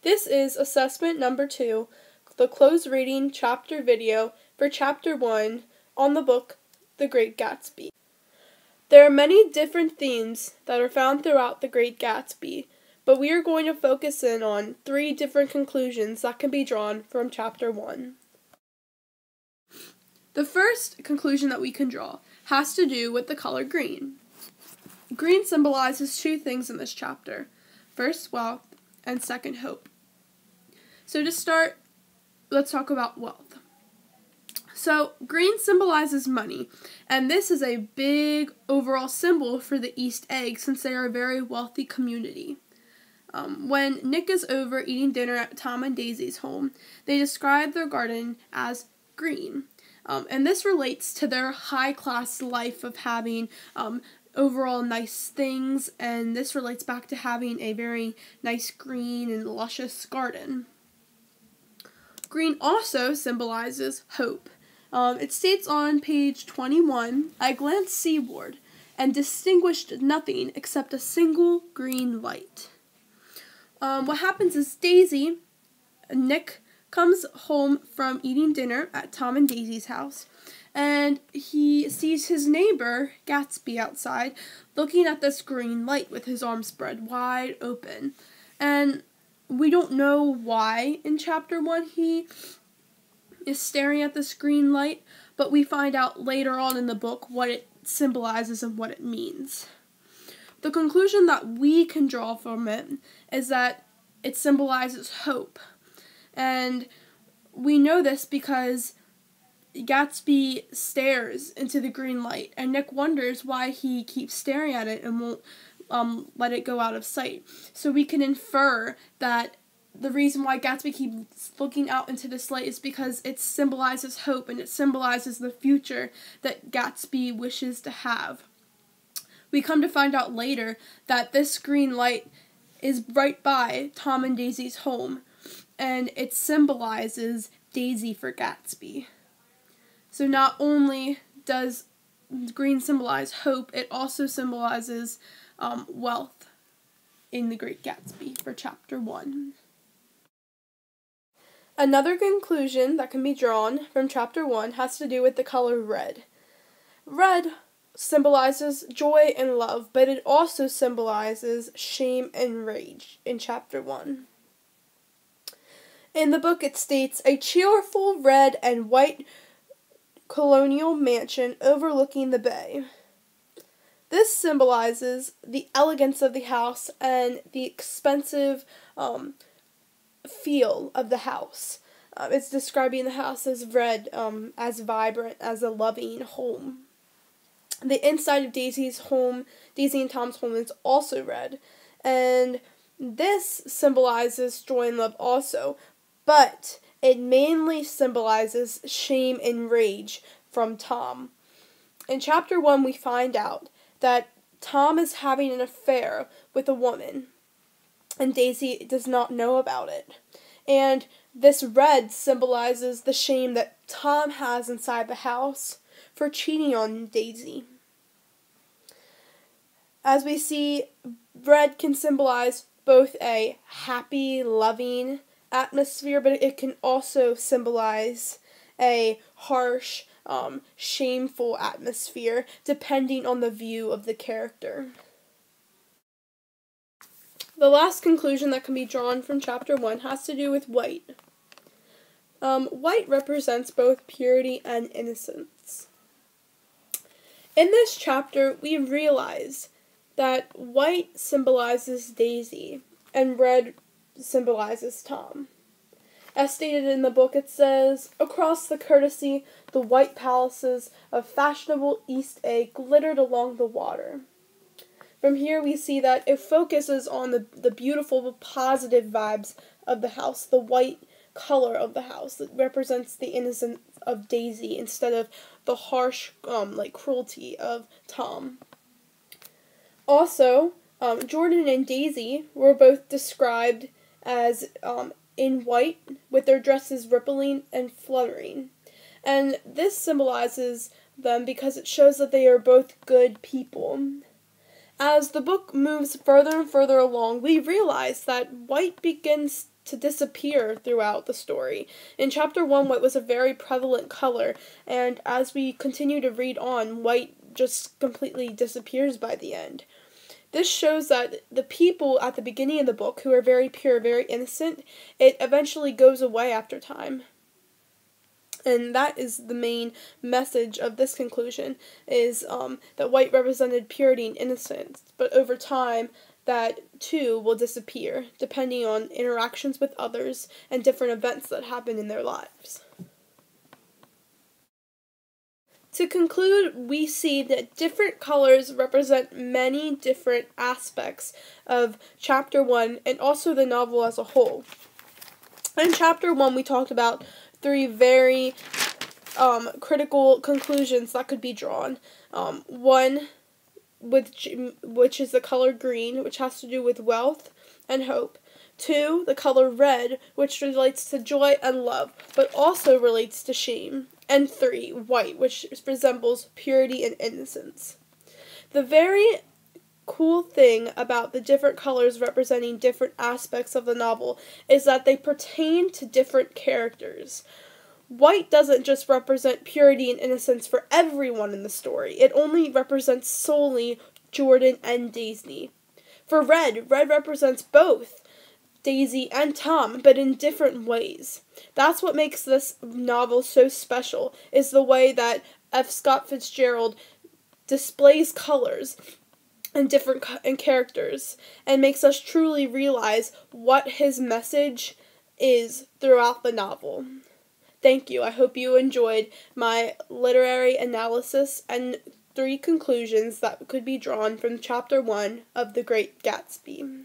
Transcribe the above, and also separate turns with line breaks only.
This is assessment number 2, the closed reading chapter video for chapter 1 on the book The Great Gatsby. There are many different themes that are found throughout The Great Gatsby, but we are going to focus in on 3 different conclusions that can be drawn from chapter 1. The first conclusion that we can draw has to do with the color green. Green symbolizes 2 things in this chapter. First, wealth, and second, hope. So to start, let's talk about wealth. So green symbolizes money, and this is a big overall symbol for the East Egg since they are a very wealthy community. When Nick is over eating dinner at Tom and Daisy's home, they describe their garden as green. And this relates to their high-class life of having overall nice things, and this relates back to having a very nice green and luscious garden. Green also symbolizes hope. It states on page 21, "I glanced seaward and distinguished nothing except a single green light." What happens is Nick comes home from eating dinner at Tom and Daisy's house, and he sees his neighbor, Gatsby, outside, looking at this green light with his arms spread wide open. And we don't know why in chapter 1 he is staring at this green light, but we find out later on in the book what it symbolizes and what it means. The conclusion that we can draw from it is that it symbolizes hope. And we know this because Gatsby stares into the green light, and Nick wonders why he keeps staring at it and won't let it go out of sight. So we can infer that the reason why Gatsby keeps looking out into this light is because it symbolizes hope, and it symbolizes the future that Gatsby wishes to have. We come to find out later that this green light is right by Tom and Daisy's home, and it symbolizes Daisy for Gatsby. So not only does green symbolize hope, it also symbolizes wealth in The Great Gatsby for chapter 1. Another conclusion that can be drawn from chapter 1 has to do with the color red. Red symbolizes joy and love, but it also symbolizes shame and rage in chapter 1. In the book it states, "A cheerful red and white colonial mansion overlooking the bay." This symbolizes the elegance of the house and the expensive feel of the house. It's describing the house as red, as vibrant, as a loving home. The inside of Daisy and Tom's home is also red, and this symbolizes joy and love also, but it mainly symbolizes shame and rage from Tom. In chapter 1, we find out that Tom is having an affair with a woman, and Daisy does not know about it. And this red symbolizes the shame that Tom has inside the house for cheating on Daisy. As we see, red can symbolize both a happy, loving atmosphere, but it can also symbolize a harsh, shameful atmosphere, depending on the view of the character. The last conclusion that can be drawn from chapter 1 has to do with white. White represents both purity and innocence. In this chapter, we realize that white symbolizes Daisy and red symbolizes Tom. As stated in the book, it says, "Across the courtesy, the white palaces of fashionable East Egg glittered along the water." From here we see that it focuses on the beautiful, positive vibes of the house, the white color of the house that represents the innocence of Daisy instead of the harsh, cruelty of Tom. Also, Jordan and Daisy were both described as in white, with their dresses rippling and fluttering. And this symbolizes them because it shows that they are both good people. As the book moves further and further along, we realize that white begins to disappear throughout the story. In chapter 1, white was a very prevalent color, and as we continue to read on, white just completely disappears by the end. This shows that the people at the beginning of the book, who are very pure, very innocent, it eventually goes away after time. And that is the main message of this conclusion, is that white represented purity and innocence, but over time, that too will disappear, depending on interactions with others and different events that happen in their lives. To conclude, we see that different colors represent many different aspects of chapter 1 and also the novel as a whole. In chapter 1, we talked about 3 very critical conclusions that could be drawn. One, which is the color green, which has to do with wealth and hope. 2, the color red, which relates to joy and love, but also relates to shame. And 3, white, which resembles purity and innocence. The very cool thing about the different colors representing different aspects of the novel is that they pertain to different characters. White doesn't just represent purity and innocence for everyone in the story. It only represents solely Jordan and Daisy. For red represents both Daisy and Tom, but in different ways. That's what makes this novel so special, is the way that F. Scott Fitzgerald displays colors and different characters, and makes us truly realize what his message is throughout the novel. Thank you. I hope you enjoyed my literary analysis and 3 conclusions that could be drawn from chapter 1 of The Great Gatsby.